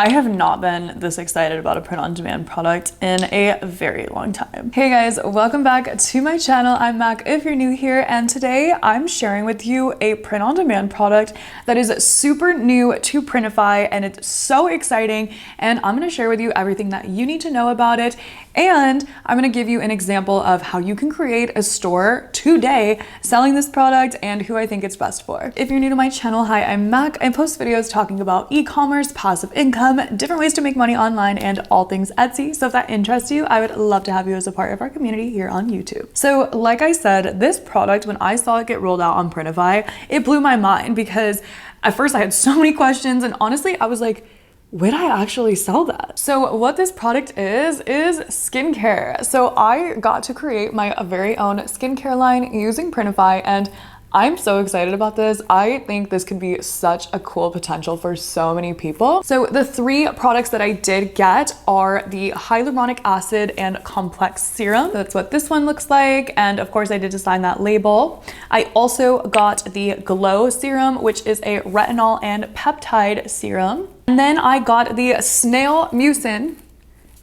I have not been this excited about a print-on-demand product in a very long time. Hey guys, welcome back to my channel. I'm Mac if you're new here, and today I'm sharing with you a print-on-demand product that is super new to Printify, and it's so exciting, and I'm gonna share with you everything that you need to know about it, and I'm gonna give you an example of how you can create a store today selling this product and who I think it's best for. If you're new to my channel, hi, I'm Mac. I post videos talking about e-commerce, passive income, different ways to make money online, and all things Etsy. So if that interests you, I would love to have you as a part of our community here on YouTube. So like I said, this product, when I saw it get rolled out on Printify, it blew my mind because at first I had so many questions, and honestly, I was like, would I actually sell that? So what this product is skincare. So I got to create my very own skincare line using Printify, and I'm so excited about this. I think this could be such a cool potential for so many people. So the three products that I did get are the hyaluronic acid and complex serum. That's what this one looks like. And of course I did design that label. I also got the glow serum, which is a retinol and peptide serum. And then I got the snail mucin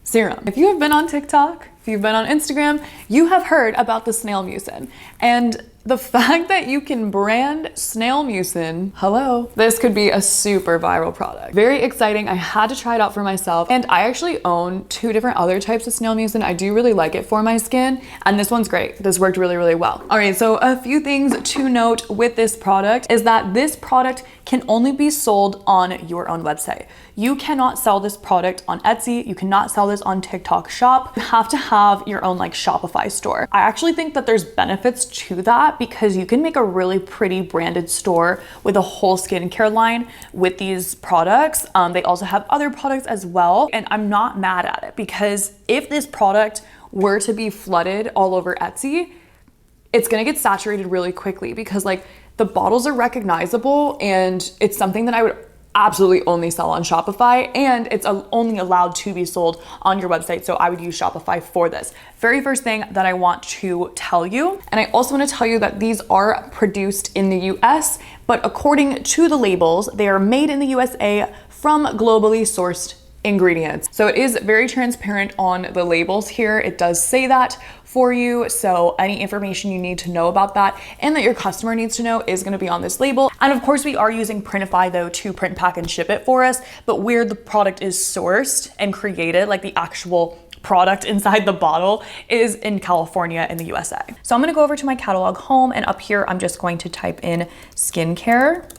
serum. If you have been on TikTok, if you've been on Instagram, you have heard about the snail mucin. And the fact that you can brand snail mucin, hello, this could be a super viral product. Very exciting. I had to try it out for myself, and I actually own two different other types of snail mucin. I do really like it for my skin, and this one's great. This worked really, really well. All right, so a few things to note with this product is that this product can only be sold on your own website. You cannot sell this product on Etsy. You cannot sell this on TikTok Shop. You have to have your own like Shopify store. I actually think that there's benefits to that because you can make a really pretty branded store with a whole skincare line with these products. They also have other products as well, and I'm not mad at it because if this product were to be flooded all over Etsy, it's gonna get saturated really quickly because like the bottles are recognizable, and it's something that I would absolutely only sell on Shopify, and it's only allowed to be sold on your website. So I would use Shopify for this. Very first thing that I want to tell you, and I also want to tell you that these are produced in the US, but according to the labels, they are made in the USA from globally sourced ingredients. So it is very transparent on the labels here. It does say that for you. So any information you need to know about that and that your customer needs to know is going to be on this label. And of course we are using Printify though to print, pack, and ship it for us, but where the product is sourced and created, like the actual product inside the bottle, is in California in the USA. So I'm going to go over to my catalog home, and up here I'm just going to type in skincare.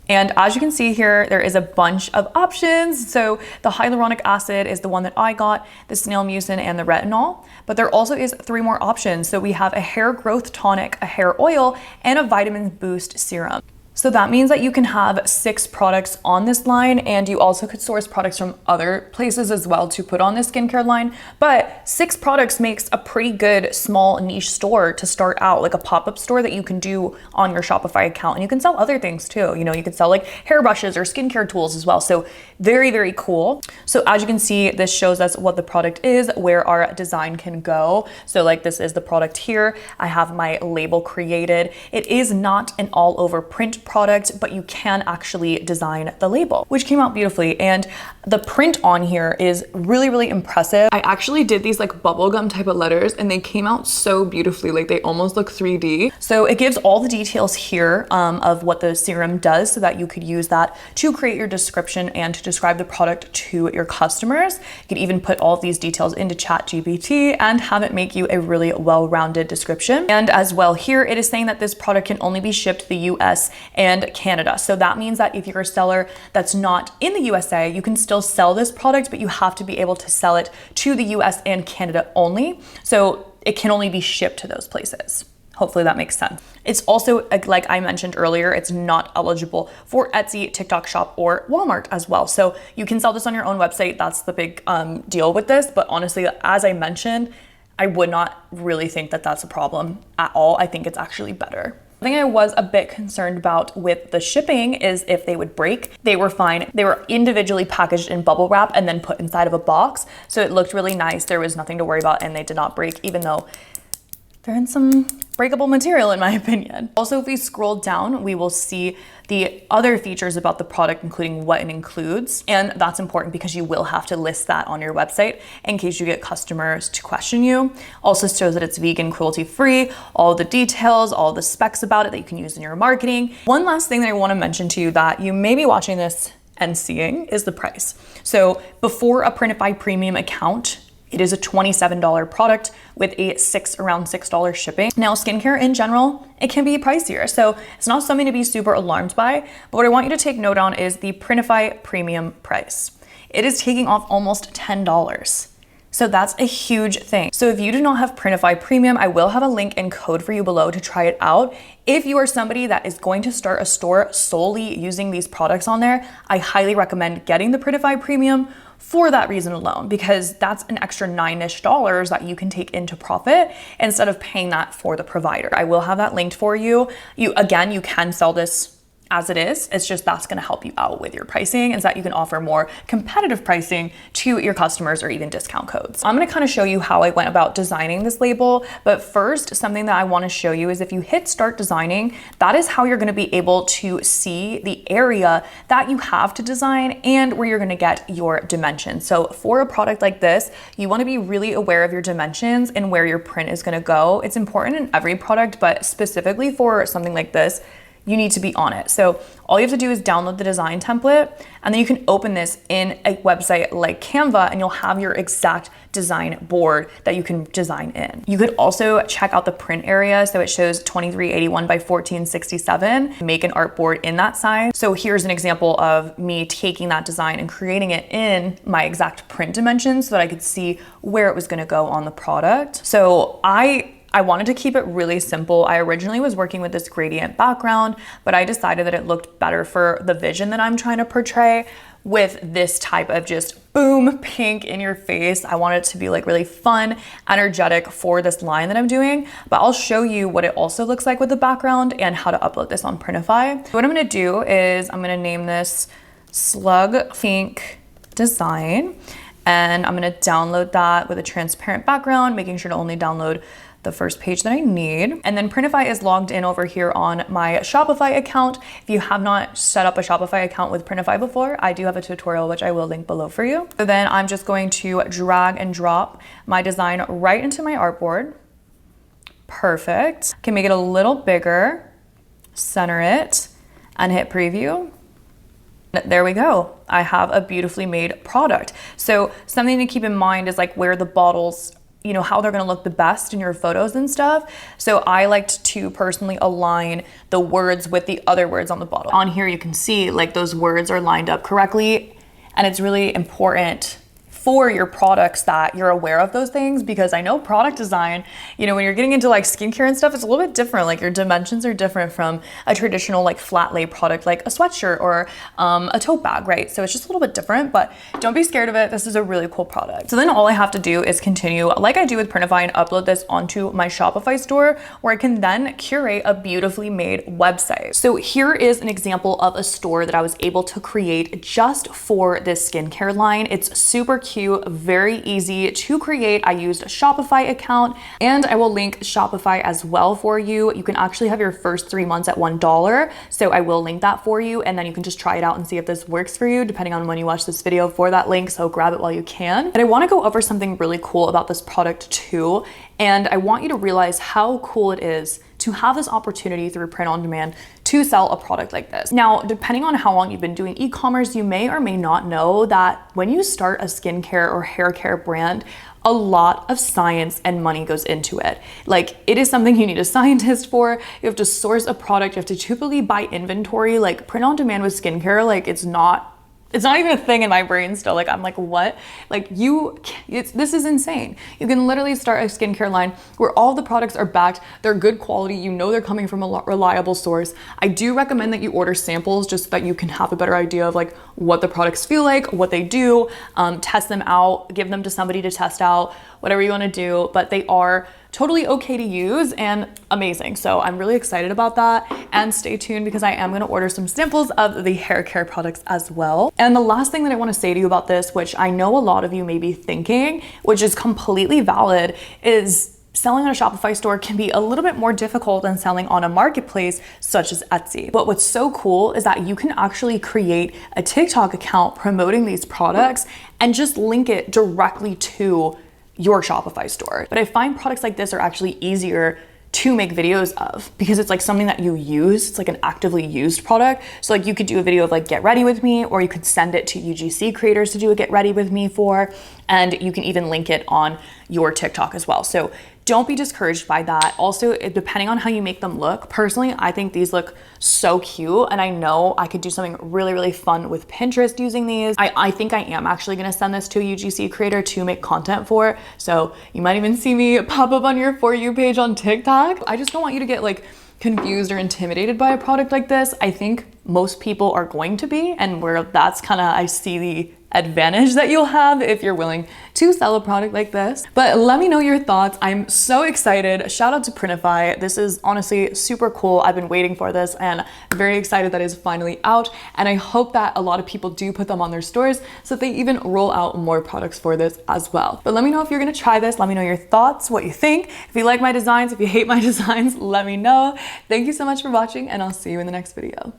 And as you can see here, there is a bunch of options. So the hyaluronic acid is the one that I got, the snail mucin, and the retinol. But there also is three more options. So we have a hair growth tonic, a hair oil, and a vitamin boost serum. So that means that you can have 6 products on this line, and you also could source products from other places as well to put on this skincare line. But 6 products makes a pretty good small niche store to start out, like a pop-up store that you can do on your Shopify account. And you can sell other things too. You know, you can sell like hairbrushes or skincare tools as well. So very, very cool. So as you can see, this shows us what the product is, where our design can go. So like this is the product here. I have my label created. It is not an all over print product, but you can actually design the label, which came out beautifully. And the print on here is really, really impressive. I actually did these like bubblegum type of letters, and they came out so beautifully. Like they almost look 3D. So it gives all the details here of what the serum does, so that you could use that to create your description and to describe the product to your customers. You could even put all of these details into ChatGPT and have it make you a really well-rounded description. And as well here, it is saying that this product can only be shipped to the US and Canada. So that means that if you're a seller that's not in the USA, you can still sell this product, but you have to be able to sell it to the US and Canada only. So it can only be shipped to those places. Hopefully that makes sense. It's also, like I mentioned earlier, it's not eligible for Etsy, TikTok Shop, or Walmart as well. So you can sell this on your own website. That's the big deal with this. But honestly, as I mentioned, I would not really think that that's a problem at all. I think it's actually better. The thing I was a bit concerned about with the shipping is if they would break. They were fine. They were individually packaged in bubble wrap and then put inside of a box. So it looked really nice. There was nothing to worry about, and they did not break, even though they're in some breakable material in my opinion. Also, if we scroll down, we will see the other features about the product, including what it includes. And that's important because you will have to list that on your website in case you get customers to question you. Also shows that it's vegan, cruelty-free, all the details, all the specs about it that you can use in your marketing. One last thing that I want to mention to you that you may be watching this and seeing is the price. So before a Printify premium account, it is a $27 product with around $6 shipping. Now, skincare in general, it can be pricier. So it's not something to be super alarmed by, but what I want you to take note on is the Printify premium price. It is taking off almost $10. So that's a huge thing. So if you do not have Printify Premium, I will have a link and code for you below to try it out. If you are somebody that is going to start a store solely using these products on there, I highly recommend getting the Printify Premium for that reason alone, because that's an extra $9-ish that you can take into profit instead of paying that for the provider. I will have that linked for you. You can sell this as it is. It's just that's going to help you out with your pricing, is that you can offer more competitive pricing to your customers or even discount codes. I'm going to kind of show you how I went about designing this label, but first, something that I want to show you is if you hit start designing, that is how you're going to be able to see the area that you have to design and where you're going to get your dimensions. So for a product like this, you want to be really aware of your dimensions and where your print is going to go. It's important in every product, but specifically for something like this, you need to be on it. So all you have to do is download the design template, and then you can open this in a website like Canva, and you'll have your exact design board that you can design in. You could also check out the print area. So it shows 2381 by 1467. Make an artboard in that size. So here's an example of me taking that design and creating it in my exact print dimensions so that I could see where it was gonna go on the product. So I wanted to keep it really simple. I originally was working with this gradient background, but I decided that it looked better for the vision that I'm trying to portray with this type of just boom, pink in your face. I want it to be like really fun, energetic for this line that I'm doing, but I'll show you what it also looks like with the background and how to upload this on Printify. So what I'm gonna do is I'm gonna name this Slug Pink Design, and I'm gonna download that with a transparent background, making sure to only download the first page that I need. And then Printify is logged in over here on my Shopify account. If you have not set up a Shopify account with Printify before, I do have a tutorial, which I will link below for you. So then I'm just going to drag and drop my design right into my artboard. Perfect. Can make it a little bigger, center it, and hit preview. There we go. I have a beautifully made product. So something to keep in mind is like where the bottles, you know, how they're gonna look the best in your photos and stuff. So I liked to personally align the words with the other words on the bottle. On here you can see like those words are lined up correctly, and it's really important for your products that you're aware of those things, because I know product design, you know, when you're getting into like skincare and stuff, it's a little bit different. Like your dimensions are different from a traditional like flat lay product like a sweatshirt or a tote bag, right? So it's just a little bit different, but don't be scared of it. This is a really cool product. So then all I have to do is continue like I do with Printify and upload this onto my Shopify store, where I can then curate a beautifully made website. So here is an example of a store that I was able to create just for this skincare line. It's super cute, very easy to create. I used a Shopify account, and I will link Shopify as well for you. You can actually have your first 3 months at $1. So I will link that for you, and then you can just try it out and see if this works for you, depending on when you watch this video for that link. So grab it while you can. And I want to go over something really cool about this product too. And I want you to realize how cool it is to have this opportunity through print on demand to sell a product like this. Now, depending on how long you've been doing e-commerce, you may or may not know that when you start a skincare or hair care brand, a lot of science and money goes into it. Like, it is something you need a scientist for. You have to source a product, you have to typically buy inventory. Like print on demand with skincare, like it's not even a thing in my brain still. Like, I'm like, what? Like this is insane. You can literally start a skincare line where all the products are backed. They're good quality. You know, they're coming from a reliable source. I do recommend that you order samples just so that you can have a better idea of like what the products feel like, what they do, test them out, give them to somebody to test out, whatever you want to do, but they are totally okay to use and amazing. So I'm really excited about that, and stay tuned because I am going to order some samples of the hair care products as well. And the last thing that I want to say to you about this, which I know a lot of you may be thinking, which is completely valid, is selling on a Shopify store can be a little bit more difficult than selling on a marketplace such as Etsy. But what's so cool is that you can actually create a TikTok account promoting these products and just link it directly to your Shopify store. But I find products like this are actually easier to make videos of because it's like something that you use. It's like an actively used product. So like you could do a video of like get ready with me, or you could send it to UGC creators to do a get ready with me for, and you can even link it on your TikTok as well. So don't be discouraged by that. Also, depending on how you make them look, personally, I think these look so cute, and I know I could do something really, really fun with Pinterest using these. I think I am actually gonna send this to a UGC creator to make content for, so you might even see me pop up on your For You page on TikTok. I just don't want you to get like confused or intimidated by a product like this. I think most people are going to be, and where that's kind of, I see the advantage that you'll have if you're willing to sell a product like this. But let me know your thoughts. I'm so excited. Shout out to Printify. This is honestly super cool. I've been waiting for this and I'm very excited that it's finally out. And I hope that a lot of people do put them on their stores so that they even roll out more products for this as well. But let me know if you're gonna try this. Let me know your thoughts, what you think. If you like my designs, if you hate my designs, let me know. Thank you so much for watching, and I'll see you in the next video.